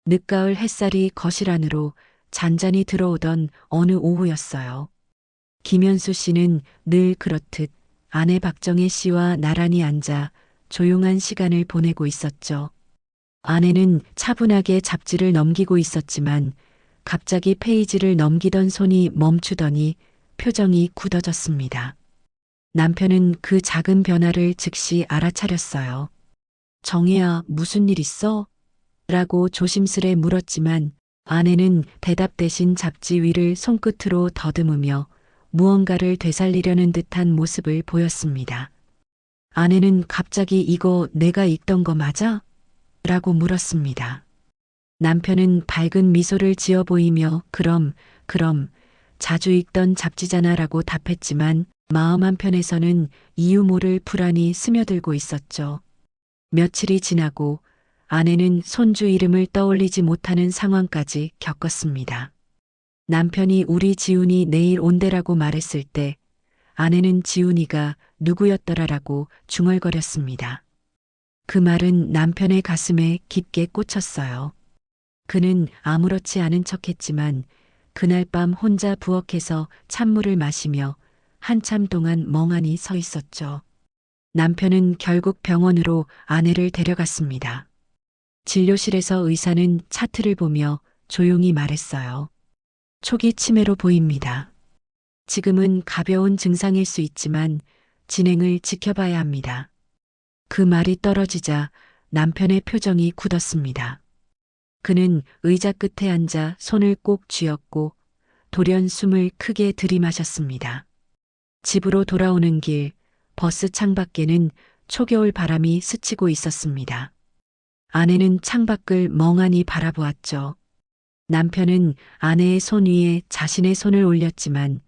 늦가을 햇살이 거실 안으로 잔잔히 들어오던 어느 오후였어요. 김현수 씨는 늘 그렇듯 아내 박정혜 씨와 나란히 앉아 조용한 시간을 보내고 있었죠. 아내는 차분하게 잡지를 넘기고 있었지만 갑자기 페이지를 넘기던 손이 멈추더니 표정이 굳어졌습니다. 남편은 그 작은 변화를 즉시 알아차렸어요. 정혜야, 무슨 일 있어? 라고 조심스레 물었지만 아내는 대답 대신 잡지 위를 손끝으로 더듬으며 무언가를 되살리려는 듯한 모습을 보였습니다. 아내는 갑자기 이거 내가 읽던 거 맞아? 라고 물었습니다. 남편은 밝은 미소를 지어 보이며 그럼 자주 읽던 잡지잖아 라고 답했지만 마음 한편에서는 이유 모를 불안이 스며들고 있었죠. 며칠이 지나고 아내는 손주 이름을 떠올리지 못하는 상황까지 겪었습니다. 남편이 우리 지훈이 내일 온대라고 말했을 때 아내는 지훈이가 누구였더라라고 중얼거렸습니다. 그 말은 남편의 가슴에 깊게 꽂혔어요. 그는 아무렇지 않은 척했지만 그날 밤 혼자 부엌에서 찬물을 마시며 한참 동안 멍하니 서 있었죠. 남편은 결국 병원으로 아내를 데려갔습니다. 진료실에서 의사는 차트를 보며 조용히 말했어요. 초기 치매로 보입니다. 지금은 가벼운 증상일 수 있지만 진행을 지켜봐야 합니다. 그 말이 떨어지자 남편의 표정이 굳었습니다. 그는 의자 끝에 앉아 손을 꼭 쥐었고 돌연 숨을 크게 들이마셨습니다. 집으로 돌아오는 길, 버스 창밖에는 초겨울 바람이 스치고 있었습니다. 아내는 창밖을 멍하니 바라보았죠. 남편은 아내의 손 위에 자신의 손을 올렸지만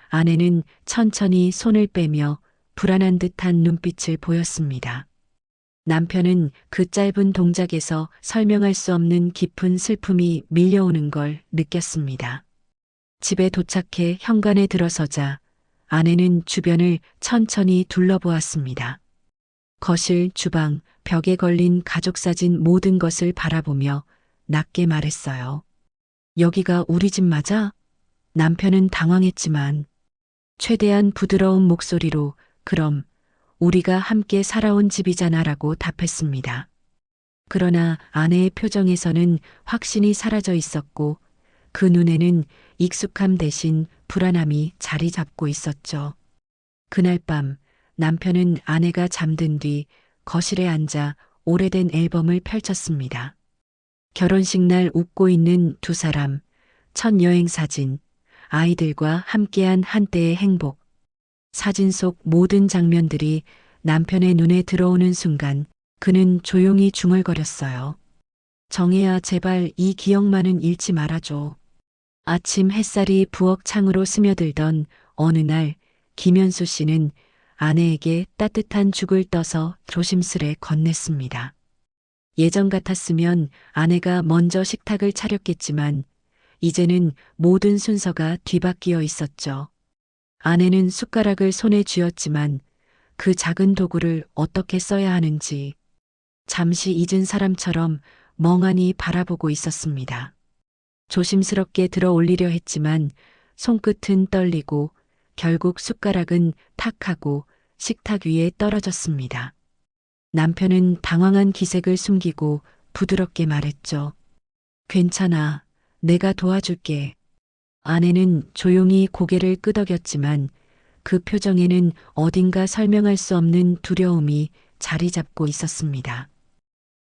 아내는 천천히 손을 빼며 불안한 듯한 눈빛을 보였습니다. 남편은 그 짧은 동작에서 설명할 수 없는 깊은 슬픔이 밀려오는 걸 느꼈습니다. 집에 도착해 현관에 들어서자 아내는 주변을 천천히 둘러보았습니다. 거실, 주방, 벽에 걸린 가족사진 모든 것을 바라보며 낮게 말했어요. 여기가 우리 집 맞아? 남편은 당황했지만 최대한 부드러운 목소리로 그럼 우리가 함께 살아온 집이잖아라고 답했습니다. 그러나 아내의 표정에서는 확신이 사라져 있었고 그 눈에는 익숙함 대신 불안함이 자리 잡고 있었죠. 그날 밤 남편은 아내가 잠든 뒤 거실에 앉아 오래된 앨범을 펼쳤습니다. 결혼식 날 웃고 있는 두 사람, 첫 여행 사진, 아이들과 함께한 한때의 행복. 사진 속 모든 장면들이 남편의 눈에 들어오는 순간 그는 조용히 중얼거렸어요. 정혜야, 제발 이 기억만은 잃지 말아줘. 아침 햇살이 부엌 창으로 스며들던 어느 날 김현수 씨는 아내에게 따뜻한 죽을 떠서 조심스레 건넸습니다. 예전 같았으면 아내가 먼저 식탁을 차렸겠지만 이제는 모든 순서가 뒤바뀌어 있었죠. 아내는 숟가락을 손에 쥐었지만 그 작은 도구를 어떻게 써야 하는지 잠시 잊은 사람처럼 멍하니 바라보고 있었습니다. 조심스럽게 들어 올리려 했지만 손끝은 떨리고 결국 숟가락은 탁 하고 식탁 위에 떨어졌습니다. 남편은 당황한 기색을 숨기고 부드럽게 말했죠. 괜찮아. 내가 도와줄게. 아내는 조용히 고개를 끄덕였지만 그 표정에는 어딘가 설명할 수 없는 두려움이 자리 잡고 있었습니다.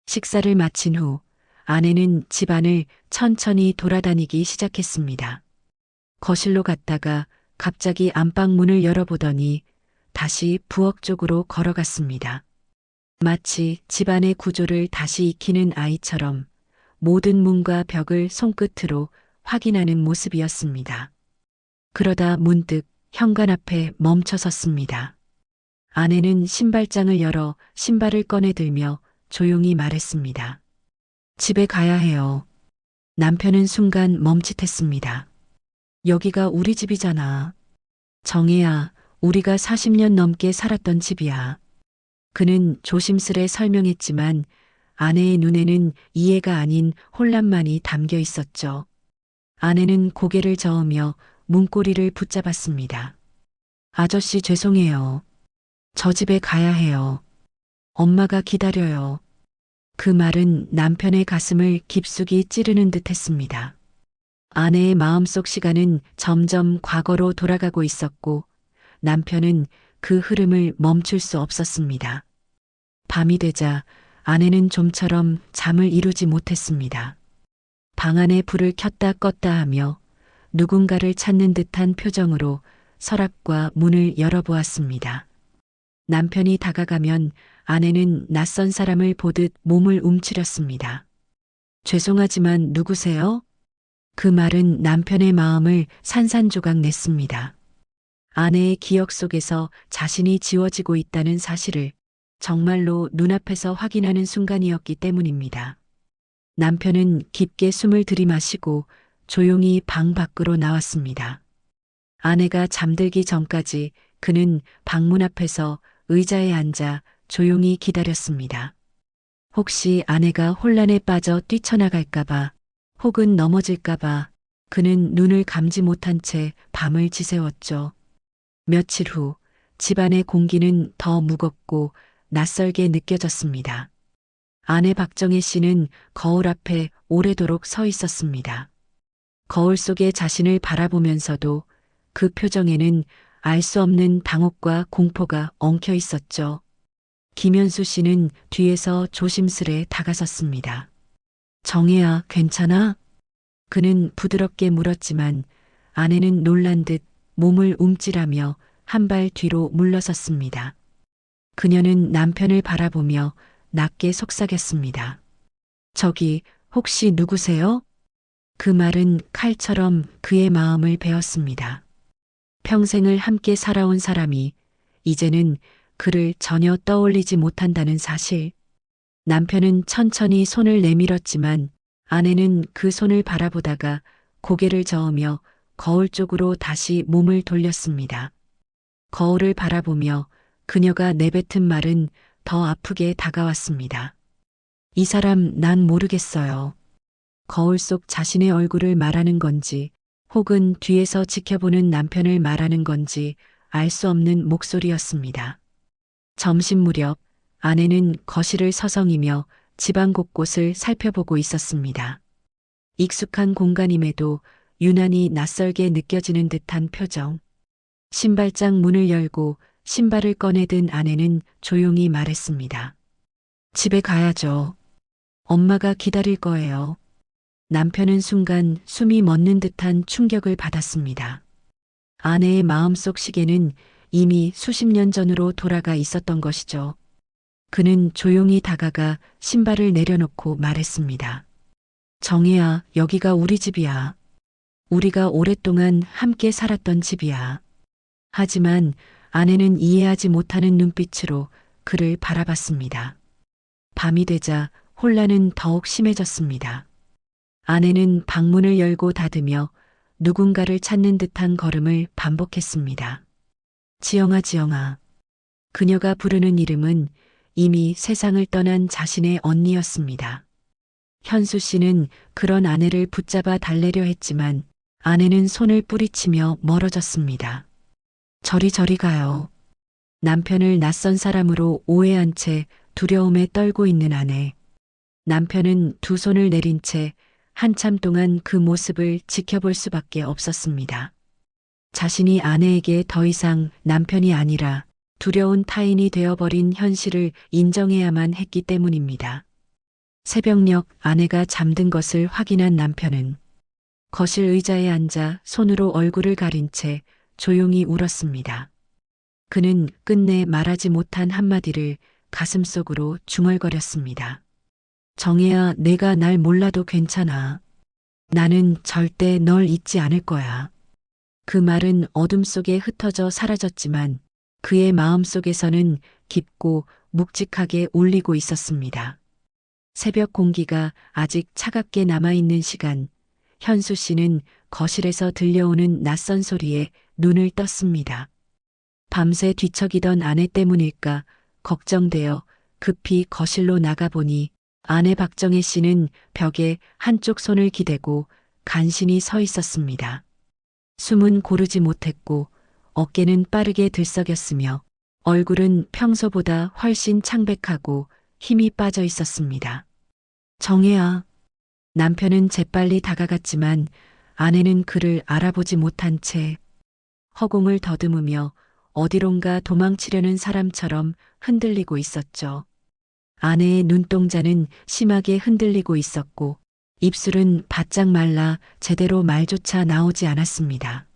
식사를 마친 후 아내는 집안을 천천히 돌아다니기 시작했습니다. 거실로 갔다가 갑자기 안방 문을 열어보더니 다시 부엌 쪽으로 걸어갔습니다. 마치 집안의 구조를 다시 익히는 아이처럼 모든 문과 벽을 손끝으로 확인하는 모습이었습니다. 그러다 문득 현관 앞에 멈춰 섰습니다. 아내는 신발장을 열어 신발을 꺼내 들며 조용히 말했습니다. 집에 가야 해요. 남편은 순간 멈칫했습니다. 여기가 우리 집이잖아. 정혜야, 우리가 40년 넘게 살았던 집이야. 그는 조심스레 설명했지만 아내의 눈에는 이해가 아닌 혼란만이 담겨 있었죠. 아내는 고개를 저으며 문고리를 붙잡았습니다. 아저씨 죄송해요. 저 집에 가야 해요. 엄마가 기다려요. 그 말은 남편의 가슴을 깊숙이 찌르는 듯 했습니다. 아내의 마음속 시간은 점점 과거로 돌아가고 있었고 남편은 그 흐름을 멈출 수 없었습니다. 밤이 되자 아내는 좀처럼 잠을 이루지 못했습니다. 방 안에 불을 켰다 껐다 하며 누군가를 찾는 듯한 표정으로 서랍과 문을 열어보았습니다. 남편이 다가가면 아내는 낯선 사람을 보듯 몸을 움츠렸습니다. 죄송하지만 누구세요? 그 말은 남편의 마음을 산산조각 냈습니다. 아내의 기억 속에서 자신이 지워지고 있다는 사실을 정말로 눈앞에서 확인하는 순간이었기 때문입니다. 남편은 깊게 숨을 들이마시고 조용히 방 밖으로 나왔습니다. 아내가 잠들기 전까지 그는 방문 앞에서 의자에 앉아 조용히 기다렸습니다. 혹시 아내가 혼란에 빠져 뛰쳐나갈까봐 혹은 넘어질까봐 그는 눈을 감지 못한 채 밤을 지새웠죠. 며칠 후 집안의 공기는 더 무겁고 낯설게 느껴졌습니다. 아내 박정혜 씨는 거울 앞에 오래도록 서 있었습니다. 거울 속에 자신을 바라보면서도 그 표정에는 알 수 없는 당혹과 공포가 엉켜 있었죠. 김현수 씨는 뒤에서 조심스레 다가섰습니다. 정혜야, 괜찮아? 그는 부드럽게 물었지만 아내는 놀란 듯 몸을 움찔하며 한 발 뒤로 물러섰습니다. 그녀는 남편을 바라보며 낮게 속삭였습니다. 저기, 혹시 누구세요? 그 말은 칼처럼 그의 마음을 베었습니다. 평생을 함께 살아온 사람이 이제는 그를 전혀 떠올리지 못한다는 사실. 남편은 천천히 손을 내밀었지만 아내는 그 손을 바라보다가 고개를 저으며 거울 쪽으로 다시 몸을 돌렸습니다. 거울을 바라보며 그녀가 내뱉은 말은 더 아프게 다가왔습니다. 이 사람 난 모르겠어요. 거울 속 자신의 얼굴을 말하는 건지 혹은 뒤에서 지켜보는 남편을 말하는 건지 알 수 없는 목소리였습니다. 점심 무렵 아내는 거실을 서성이며 집안 곳곳을 살펴보고 있었습니다. 익숙한 공간임에도 유난히 낯설게 느껴지는 듯한 표정. 신발장 문을 열고 신발을 꺼내든 아내는 조용히 말했습니다. 집에 가야죠. 엄마가 기다릴 거예요. 남편은 순간 숨이 멎는 듯한 충격을 받았습니다. 아내의 마음속 시계는 이미 수십 년 전으로 돌아가 있었던 것이죠. 그는 조용히 다가가 신발을 내려놓고 말했습니다. 정혜야, 여기가 우리 집이야. 우리가 오랫동안 함께 살았던 집이야. 하지만 아내는 이해하지 못하는 눈빛으로 그를 바라봤습니다. 밤이 되자 혼란은 더욱 심해졌습니다. 아내는 방문을 열고 닫으며 누군가를 찾는 듯한 걸음을 반복했습니다. 지영아, 지영아. 그녀가 부르는 이름은 이미 세상을 떠난 자신의 언니였습니다. 현수 씨는 그런 아내를 붙잡아 달래려 했지만 아내는 손을 뿌리치며 멀어졌습니다. 저리 가요. 남편을 낯선 사람으로 오해한 채 두려움에 떨고 있는 아내. 남편은 두 손을 내린 채 한참 동안 그 모습을 지켜볼 수밖에 없었습니다. 자신이 아내에게 더 이상 남편이 아니라 두려운 타인이 되어버린 현실을 인정해야만 했기 때문입니다. 새벽녘 아내가 잠든 것을 확인한 남편은 거실 의자에 앉아 손으로 얼굴을 가린 채 조용히 울었습니다. 그는 끝내 말하지 못한 한마디를 가슴속으로 중얼거렸습니다. 정혜야, 내가 날 몰라도 괜찮아. 나는 절대 널 잊지 않을 거야. 그 말은 어둠 속에 흩어져 사라졌지만 그의 마음 속에서는 깊고 묵직하게 울리고 있었습니다. 새벽 공기가 아직 차갑게 남아있는 시간, 현수 씨는 거실에서 들려오는 낯선 소리에 눈을 떴습니다. 밤새 뒤척이던 아내 때문일까 걱정되어 급히 거실로 나가보니 아내 박정혜 씨는 벽에 한쪽 손을 기대고 간신히 서 있었습니다. 숨은 고르지 못했고 어깨는 빠르게 들썩였으며 얼굴은 평소보다 훨씬 창백하고 힘이 빠져 있었습니다. 정혜야. 남편은 재빨리 다가갔지만 아내는 그를 알아보지 못한 채 허공을 더듬으며 어디론가 도망치려는 사람처럼 흔들리고 있었죠. 아내의 눈동자는 심하게 흔들리고 있었고 입술은 바짝 말라 제대로 말조차 나오지 않았습니다.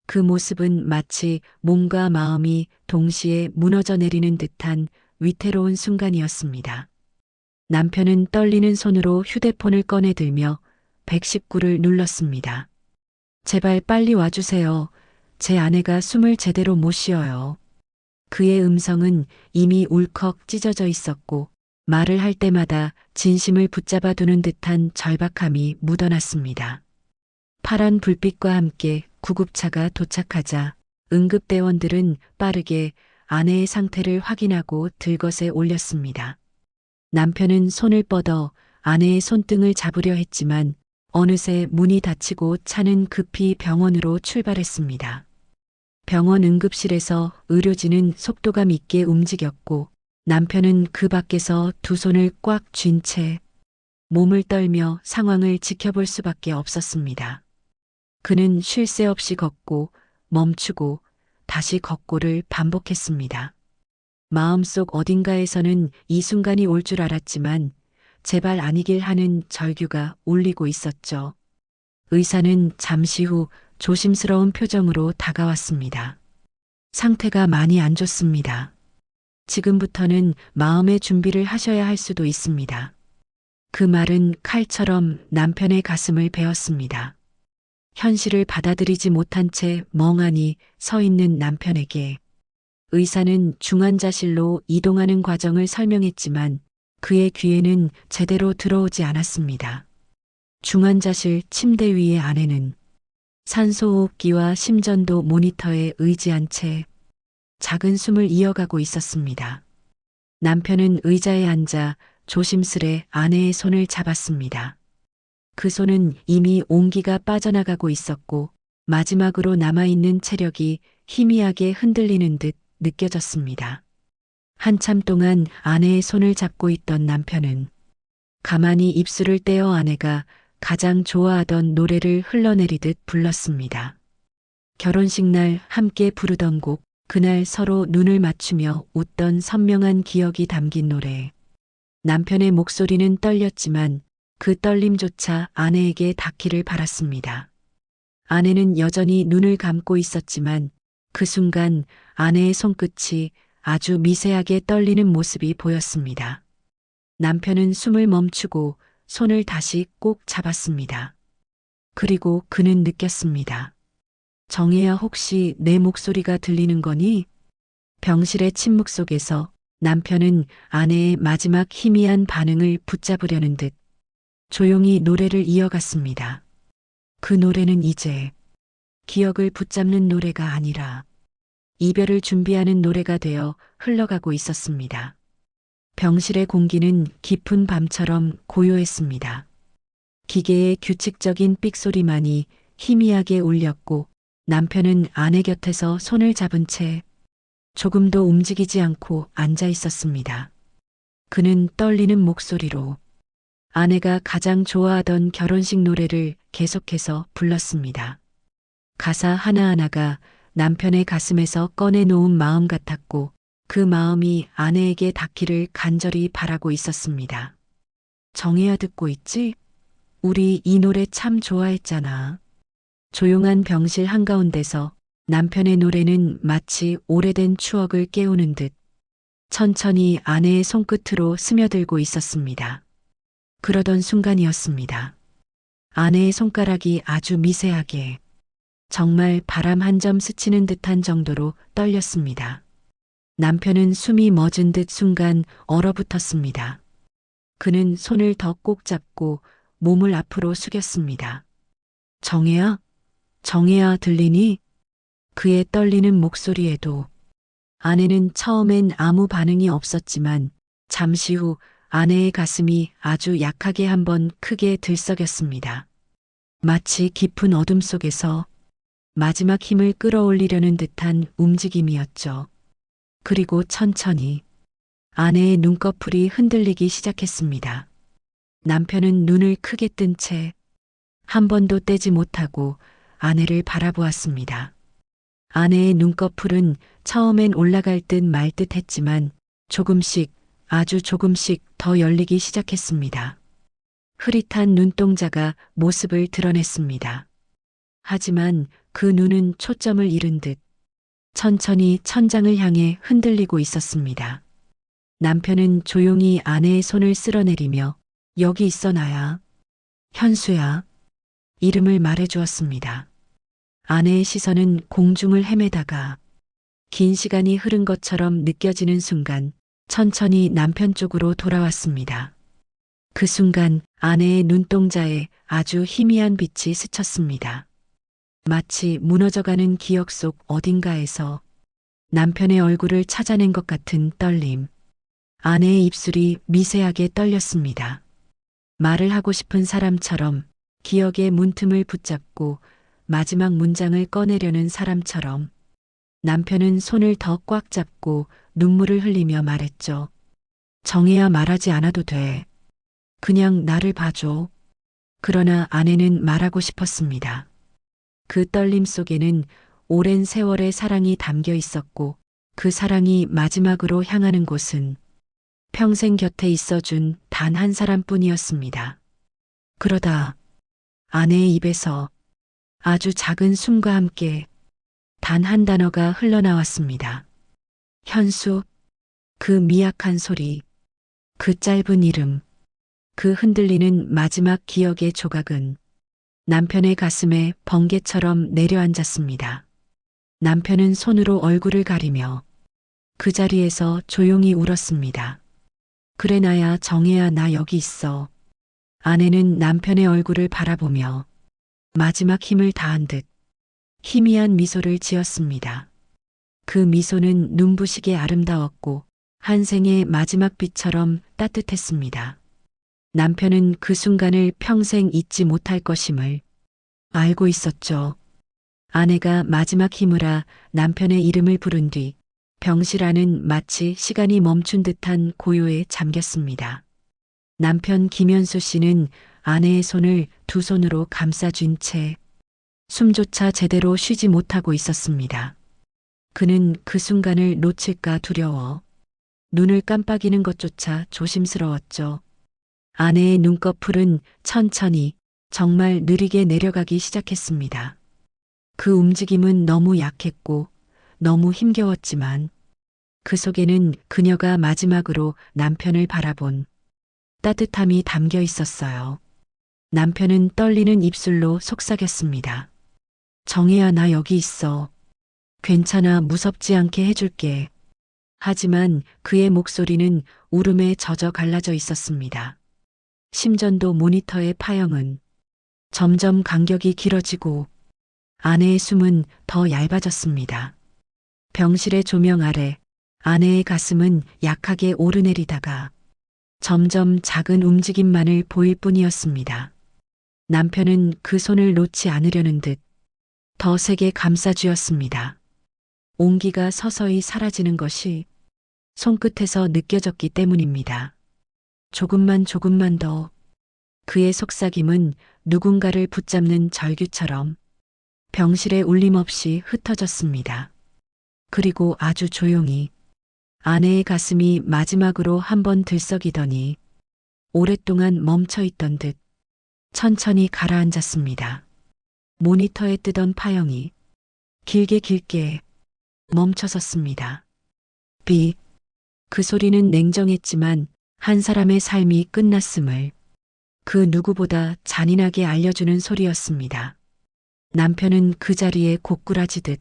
그 모습은 마치 몸과 마음이 동시에 무너져 내리는 듯한 위태로운 순간이었습니다. 남편은 떨리는 손으로 휴대폰을 꺼내 들며 119를 눌렀습니다. 제발 빨리 와주세요. 제 아내가 숨을 제대로 못 쉬어요. 그의 음성은 이미 울컥 찢어져 있었고 말을 할 때마다 진심을 붙잡아 두는 듯한 절박함이 묻어났습니다. 파란 불빛과 함께 구급차가 도착하자 응급대원들은 빠르게 아내의 상태를 확인하고 들것에 올렸습니다. 남편은 손을 뻗어 아내의 손등을 잡으려 했지만 어느새 문이 닫히고 차는 급히 병원으로 출발했습니다. 병원 응급실에서 의료진은 속도감 있게 움직였고 남편은 그 밖에서 두 손을 꽉 쥔 채 몸을 떨며 상황을 지켜볼 수밖에 없었습니다. 그는 쉴 새 없이 걷고 멈추고 다시 걷고를 반복했습니다. 마음속 어딘가에서는 이 순간이 올 줄 알았지만 제발 아니길 하는 절규가 울리고 있었죠. 의사는 잠시 후 조심스러운 표정으로 다가왔습니다. 상태가 많이 안 좋습니다. 지금부터는 마음의 준비를 하셔야 할 수도 있습니다. 그 말은 칼처럼 남편의 가슴을 베었습니다. 현실을 받아들이지 못한 채 멍하니 서 있는 남편에게 의사는 중환자실로 이동하는 과정을 설명했지만 그의 귀에는 제대로 들어오지 않았습니다. 중환자실 침대 위의 아내는 산소호흡기와 심전도 모니터에 의지한 채 작은 숨을 이어가고 있었습니다. 남편은 의자에 앉아 조심스레 아내의 손을 잡았습니다. 그 손은 이미 온기가 빠져나가고 있었고 마지막으로 남아있는 체력이 희미하게 흔들리는 듯 느껴졌습니다. 한참 동안 아내의 손을 잡고 있던 남편은 가만히 입술을 떼어 아내가 가장 좋아하던 노래를 흘러내리듯 불렀습니다. 결혼식 날 함께 부르던 곡, 그날 서로 눈을 맞추며 웃던 선명한 기억이 담긴 노래. 남편의 목소리는 떨렸지만 그 떨림조차 아내에게 닿기를 바랐습니다. 아내는 여전히 눈을 감고 있었지만 그 순간 아내의 손끝이 아주 미세하게 떨리는 모습이 보였습니다. 남편은 숨을 멈추고 손을 다시 꼭 잡았습니다. 그리고 그는 느꼈습니다. 정혜야, 혹시 내 목소리가 들리는 거니? 병실의 침묵 속에서 남편은 아내의 마지막 희미한 반응을 붙잡으려는 듯 조용히 노래를 이어갔습니다. 그 노래는 이제 기억을 붙잡는 노래가 아니라 이별을 준비하는 노래가 되어 흘러가고 있었습니다. 병실의 공기는 깊은 밤처럼 고요했습니다. 기계의 규칙적인 삑소리만이 희미하게 울렸고 남편은 아내 곁에서 손을 잡은 채 조금도 움직이지 않고 앉아 있었습니다. 그는 떨리는 목소리로 아내가 가장 좋아하던 결혼식 노래를 계속해서 불렀습니다. 가사 하나하나가 남편의 가슴에서 꺼내놓은 마음 같았고 그 마음이 아내에게 닿기를 간절히 바라고 있었습니다. 정혜야, 듣고 있지? 우리 이 노래 참 좋아했잖아. 조용한 병실 한가운데서 남편의 노래는 마치 오래된 추억을 깨우는 듯 천천히 아내의 손끝으로 스며들고 있었습니다. 그러던 순간이었습니다. 아내의 손가락이 아주 미세하게 정말 바람 한 점 스치는 듯한 정도로 떨렸습니다. 남편은 숨이 멎은 듯 순간 얼어붙었습니다. 그는 손을 더 꼭 잡고 몸을 앞으로 숙였습니다. 정혜야? 정혜야, 들리니? 그의 떨리는 목소리에도 아내는 처음엔 아무 반응이 없었지만 잠시 후 아내의 가슴이 아주 약하게 한번 크게 들썩였습니다. 마치 깊은 어둠 속에서 마지막 힘을 끌어올리려는 듯한 움직임이었죠. 그리고 천천히 아내의 눈꺼풀이 흔들리기 시작했습니다. 남편은 눈을 크게 뜬 채 한 번도 떼지 못하고 아내를 바라보았습니다. 아내의 눈꺼풀은 처음엔 올라갈 듯 말 듯 했지만 조금씩, 아주 조금씩 더 열리기 시작했습니다. 흐릿한 눈동자가 모습을 드러냈습니다. 하지만 그 눈은 초점을 잃은 듯 천천히 천장을 향해 흔들리고 있었습니다. 남편은 조용히 아내의 손을 쓸어내리며 여기 있어 나야. 현수야. 이름을 말해주었습니다. 아내의 시선은 공중을 헤매다가 긴 시간이 흐른 것처럼 느껴지는 순간 천천히 남편 쪽으로 돌아왔습니다. 그 순간 아내의 눈동자에 아주 희미한 빛이 스쳤습니다. 마치 무너져가는 기억 속 어딘가에서 남편의 얼굴을 찾아낸 것 같은 떨림. 아내의 입술이 미세하게 떨렸습니다. 말을 하고 싶은 사람처럼, 기억의 문틈을 붙잡고 마지막 문장을 꺼내려는 사람처럼 남편은 손을 더 꽉 잡고 눈물을 흘리며 말했죠. 정혜야, 말하지 않아도 돼. 그냥 나를 봐줘. 그러나 아내는 말하고 싶었습니다. 그 떨림 속에는 오랜 세월의 사랑이 담겨 있었고 그 사랑이 마지막으로 향하는 곳은 평생 곁에 있어준 단 한 사람뿐이었습니다. 그러다 아내의 입에서 아주 작은 숨과 함께 단 한 단어가 흘러나왔습니다. 현수. 그 미약한 소리, 그 짧은 이름, 그 흔들리는 마지막 기억의 조각은 남편의 가슴에 번개처럼 내려앉았습니다. 남편은 손으로 얼굴을 가리며 그 자리에서 조용히 울었습니다. 그래 나야, 정혜야, 나 여기 있어. 아내는 남편의 얼굴을 바라보며 마지막 힘을 다한 듯 희미한 미소를 지었습니다. 그 미소는 눈부시게 아름다웠고 한 생의 마지막 빛처럼 따뜻했습니다. 남편은 그 순간을 평생 잊지 못할 것임을 알고 있었죠. 아내가 마지막 힘으로 남편의 이름을 부른 뒤 병실 안은 마치 시간이 멈춘 듯한 고요에 잠겼습니다. 남편 김현수 씨는 아내의 손을 두 손으로 감싸쥔 채 숨조차 제대로 쉬지 못하고 있었습니다. 그는 그 순간을 놓칠까 두려워 눈을 깜빡이는 것조차 조심스러웠죠. 아내의 눈꺼풀은 천천히, 정말 느리게 내려가기 시작했습니다. 그 움직임은 너무 약했고 너무 힘겨웠지만 그 속에는 그녀가 마지막으로 남편을 바라본 따뜻함이 담겨 있었어요. 남편은 떨리는 입술로 속삭였습니다. 정혜야, 나 여기 있어. 괜찮아, 무섭지 않게 해줄게. 하지만 그의 목소리는 울음에 젖어 갈라져 있었습니다. 심전도 모니터의 파형은 점점 간격이 길어지고 아내의 숨은 더 얇아졌습니다. 병실의 조명 아래 아내의 가슴은 약하게 오르내리다가 점점 작은 움직임만을 보일 뿐이었습니다. 남편은 그 손을 놓지 않으려는 듯 더 세게 감싸쥐었습니다. 온기가 서서히 사라지는 것이 손끝에서 느껴졌기 때문입니다. 조금만 더. 그의 속삭임은 누군가를 붙잡는 절규처럼 병실에 울림 없이 흩어졌습니다. 그리고 아주 조용히 아내의 가슴이 마지막으로 한번 들썩이더니 오랫동안 멈춰 있던 듯 천천히 가라앉았습니다. 모니터에 뜨던 파형이 길게 멈춰섰습니다. 비. 그 소리는 냉정했지만 한 사람의 삶이 끝났음을 그 누구보다 잔인하게 알려주는 소리였습니다. 남편은 그 자리에 고꾸라지듯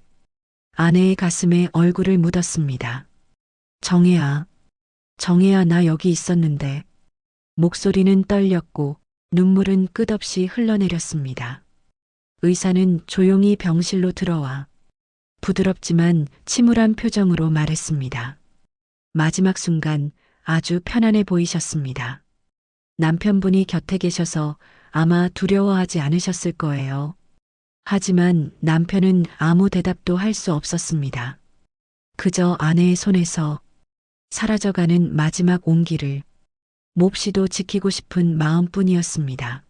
아내의 가슴에 얼굴을 묻었습니다. 정혜야, 나 여기 있었는데. 목소리는 떨렸고 눈물은 끝없이 흘러내렸습니다. 의사는 조용히 병실로 들어와 부드럽지만 침울한 표정으로 말했습니다. 마지막 순간 아주 편안해 보이셨습니다. 남편분이 곁에 계셔서 아마 두려워하지 않으셨을 거예요. 하지만 남편은 아무 대답도 할 수 없었습니다. 그저 아내의 손에서 사라져가는 마지막 온기를 몹시도 지키고 싶은 마음뿐이었습니다.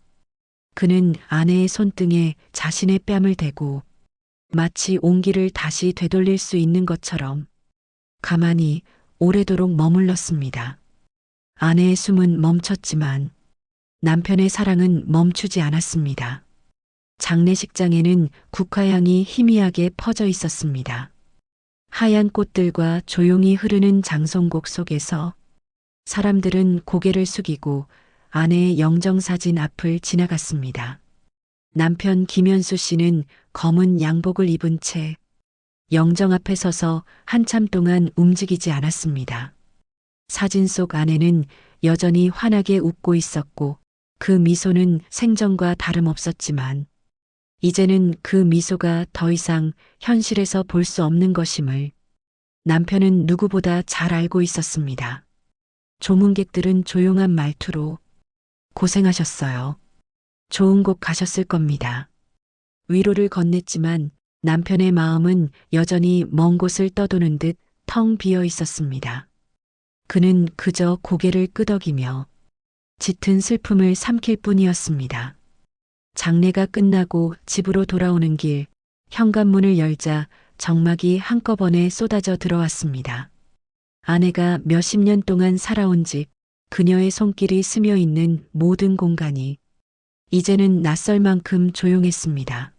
그는 아내의 손등에 자신의 뺨을 대고 마치 온기를 다시 되돌릴 수 있는 것처럼 가만히 오래도록 머물렀습니다. 아내의 숨은 멈췄지만 남편의 사랑은 멈추지 않았습니다. 장례식장에는 국화향이 희미하게 퍼져 있었습니다. 하얀 꽃들과 조용히 흐르는 장송곡 속에서 사람들은 고개를 숙이고 아내의 영정사진 앞을 지나갔습니다. 남편 김현수 씨는 검은 양복을 입은 채 영정 앞에 서서 한참 동안 움직이지 않았습니다. 사진 속 아내는 여전히 환하게 웃고 있었고 그 미소는 생전과 다름없었지만 이제는 그 미소가 더 이상 현실에서 볼 수 없는 것임을 남편은 누구보다 잘 알고 있었습니다. 조문객들은 조용한 말투로 고생하셨어요. 좋은 곳 가셨을 겁니다. 위로를 건넸지만 남편의 마음은 여전히 먼 곳을 떠도는 듯 텅 비어 있었습니다. 그는 그저 고개를 끄덕이며 짙은 슬픔을 삼킬 뿐이었습니다. 장례가 끝나고 집으로 돌아오는 길, 현관문을 열자 정막이 한꺼번에 쏟아져 들어왔습니다. 아내가 몇십 년 동안 살아온 집, 그녀의 손길이 스며 있는 모든 공간이 이제는 낯설 만큼 조용했습니다.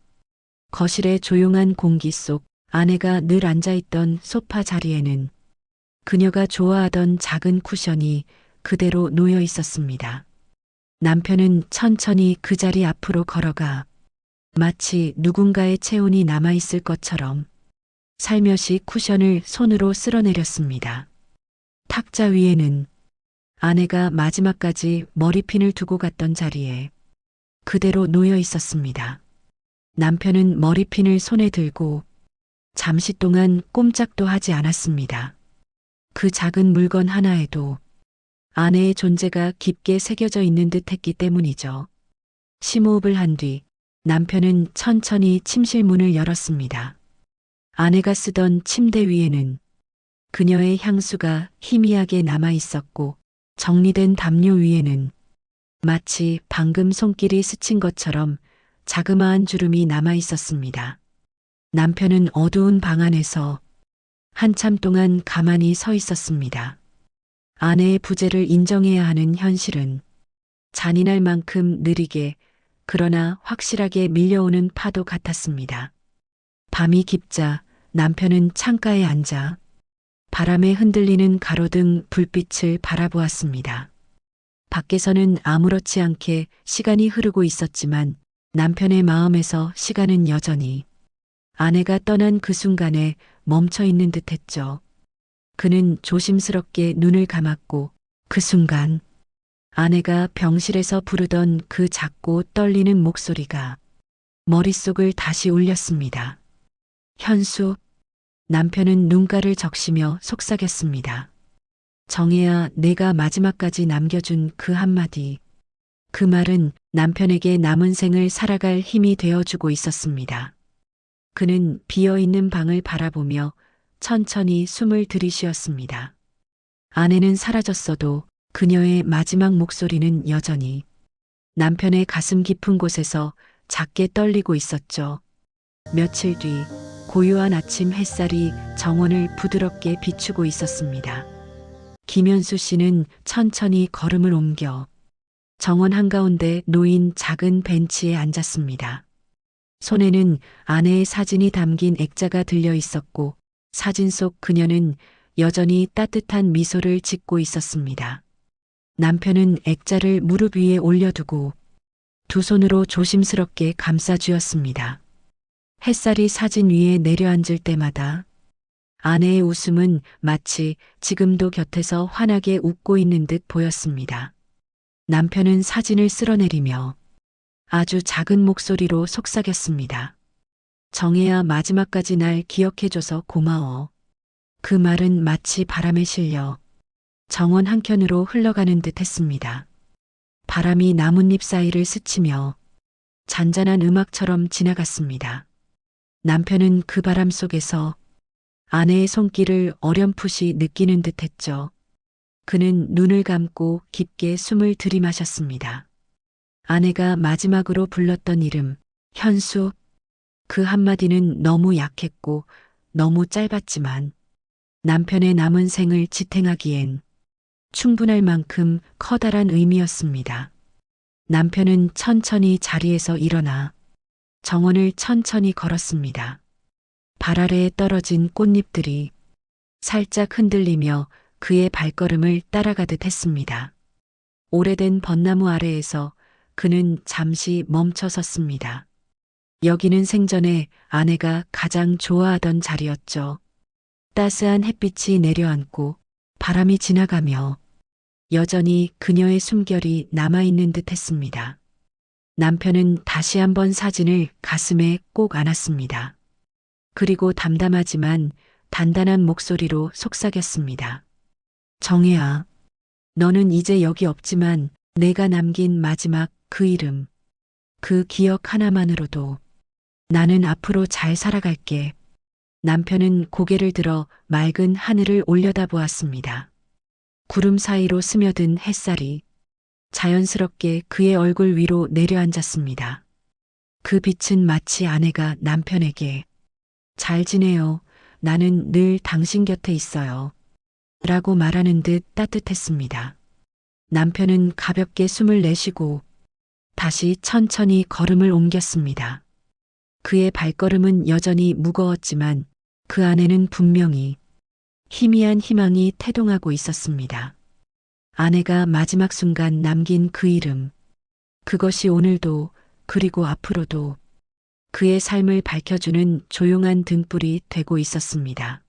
거실의 조용한 공기 속 아내가 늘 앉아있던 소파 자리에는 그녀가 좋아하던 작은 쿠션이 그대로 놓여 있었습니다. 남편은 천천히 그 자리 앞으로 걸어가 마치 누군가의 체온이 남아있을 것처럼 살며시 쿠션을 손으로 쓸어내렸습니다. 탁자 위에는 아내가 마지막까지 머리핀을 두고 갔던 자리에 그대로 놓여 있었습니다. 남편은 머리핀을 손에 들고 잠시 동안 꼼짝도 하지 않았습니다. 그 작은 물건 하나에도 아내의 존재가 깊게 새겨져 있는 듯 했기 때문이죠. 심호흡을 한 뒤 남편은 천천히 침실 문을 열었습니다. 아내가 쓰던 침대 위에는 그녀의 향수가 희미하게 남아 있었고 정리된 담요 위에는 마치 방금 손길이 스친 것처럼 자그마한 주름이 남아 있었습니다. 남편은 어두운 방 안에서 한참 동안 가만히 서 있었습니다. 아내의 부재를 인정해야 하는 현실은 잔인할 만큼 느리게 그러나 확실하게 밀려오는 파도 같았습니다. 밤이 깊자 남편은 창가에 앉아 바람에 흔들리는 가로등 불빛을 바라보았습니다. 밖에서는 아무렇지 않게 시간이 흐르고 있었지만 남편의 마음에서 시간은 여전히 아내가 떠난 그 순간에 멈춰 있는 듯 했죠. 그는 조심스럽게 눈을 감았고 그 순간 아내가 병실에서 부르던 그 작고 떨리는 목소리가 머릿속을 다시 울렸습니다. 현수, 남편은 눈가를 적시며 속삭였습니다. 정혜야, 내가 마지막까지 남겨준 그 한마디. 그 말은 남편에게 남은 생을 살아갈 힘이 되어주고 있었습니다. 그는 비어있는 방을 바라보며 천천히 숨을 들이쉬었습니다. 아내는 사라졌어도 그녀의 마지막 목소리는 여전히 남편의 가슴 깊은 곳에서 작게 떨리고 있었죠. 며칠 뒤 고요한 아침 햇살이 정원을 부드럽게 비추고 있었습니다. 김현수 씨는 천천히 걸음을 옮겨 정원 한가운데 놓인 작은 벤치에 앉았습니다. 손에는 아내의 사진이 담긴 액자가 들려 있었고 사진 속 그녀는 여전히 따뜻한 미소를 짓고 있었습니다. 남편은 액자를 무릎 위에 올려두고 두 손으로 조심스럽게 감싸주었습니다. 햇살이 사진 위에 내려앉을 때마다 아내의 웃음은 마치 지금도 곁에서 환하게 웃고 있는 듯 보였습니다. 남편은 사진을 쓸어내리며 아주 작은 목소리로 속삭였습니다. 정혜야, 마지막까지 날 기억해줘서 고마워. 그 말은 마치 바람에 실려 정원 한켠으로 흘러가는 듯 했습니다. 바람이 나뭇잎 사이를 스치며 잔잔한 음악처럼 지나갔습니다. 남편은 그 바람 속에서 아내의 손길을 어렴풋이 느끼는 듯 했죠. 그는 눈을 감고 깊게 숨을 들이마셨습니다. 아내가 마지막으로 불렀던 이름, 현수. 그 한마디는 너무 약했고 너무 짧았지만 남편의 남은 생을 지탱하기엔 충분할 만큼 커다란 의미였습니다. 남편은 천천히 자리에서 일어나 정원을 천천히 걸었습니다. 발 아래에 떨어진 꽃잎들이 살짝 흔들리며 그의 발걸음을 따라가듯 했습니다. 오래된 벚나무 아래에서 그는 잠시 멈춰 섰습니다. 여기는 생전에 아내가 가장 좋아하던 자리였죠. 따스한 햇빛이 내려앉고 바람이 지나가며 여전히 그녀의 숨결이 남아있는 듯 했습니다. 남편은 다시 한번 사진을 가슴에 꼭 안았습니다. 그리고 담담하지만 단단한 목소리로 속삭였습니다. 정혜아, 너는 이제 여기 없지만 내가 남긴 마지막 그 이름, 그 기억 하나만으로도 나는 앞으로 잘 살아갈게. 남편은 고개를 들어 맑은 하늘을 올려다보았습니다. 구름 사이로 스며든 햇살이 자연스럽게 그의 얼굴 위로 내려앉았습니다. 그 빛은 마치 아내가 남편에게 잘 지내요. 나는 늘 당신 곁에 있어요. 라고 말하는 듯 따뜻했습니다. 남편은 가볍게 숨을 내쉬고 다시 천천히 걸음을 옮겼습니다. 그의 발걸음은 여전히 무거웠지만 그 안에는 분명히 희미한 희망이 태동하고 있었습니다. 아내가 마지막 순간 남긴 그 이름, 그것이 오늘도 그리고 앞으로도 그의 삶을 밝혀주는 조용한 등불이 되고 있었습니다.